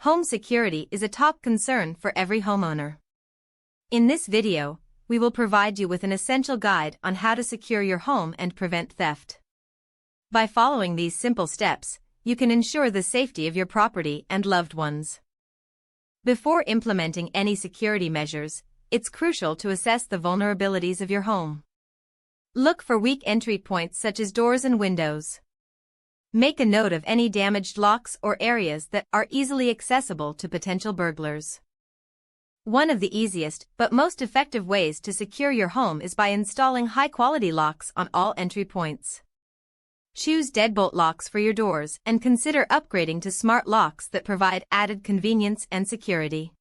Home security is a top concern for every homeowner. In this video, we will provide you with an essential guide on how to secure your home and prevent theft. By following these simple steps, you can ensure the safety of your property and loved ones. Before implementing any security measures, it's crucial to assess the vulnerabilities of your home. Look for weak entry points such as doors and windows. Make a note of any damaged locks or areas that are easily accessible to potential burglars. One of the easiest but most effective ways to secure your home is by installing high-quality locks on all entry points. Choose deadbolt locks for your doors and consider upgrading to smart locks that provide added convenience and security.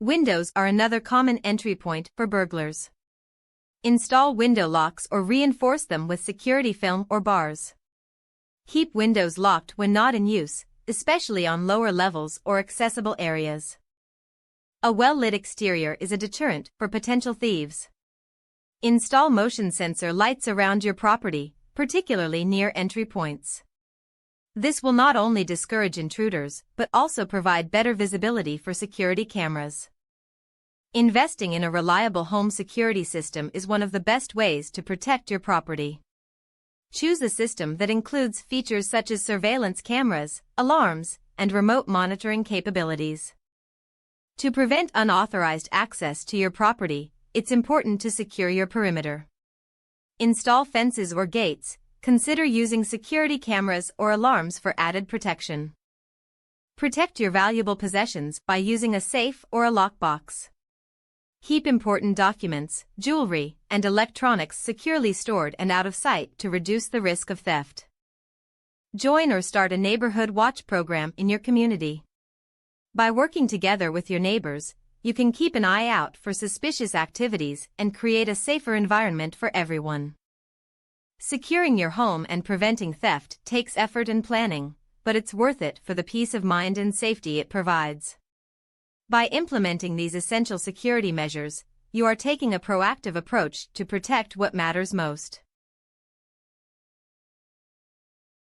Windows are another common entry point for burglars. Install window locks or reinforce them with security film or bars. Keep windows locked when not in use, especially on lower levels or accessible areas. A well-lit exterior is a deterrent for potential thieves. Install motion sensor lights around your property, particularly near entry points. This will not only discourage intruders, but also provide better visibility for security cameras. Investing in a reliable home security system is one of the best ways to protect your property. Choose a system that includes features such as surveillance cameras, alarms, and remote monitoring capabilities. To prevent unauthorized access to your property, it's important to secure your perimeter. Install fences or gates. Consider using security cameras or alarms for added protection. Protect your valuable possessions by using a safe or a lockbox. Keep important documents, jewelry, and electronics securely stored and out of sight to reduce the risk of theft. Join or start a neighborhood watch program in your community. By working together with your neighbors, you can keep an eye out for suspicious activities and create a safer environment for everyone. Securing your home and preventing theft takes effort and planning, but it's worth it for the peace of mind and safety it provides. By implementing these essential security measures, you are taking a proactive approach to protect what matters most.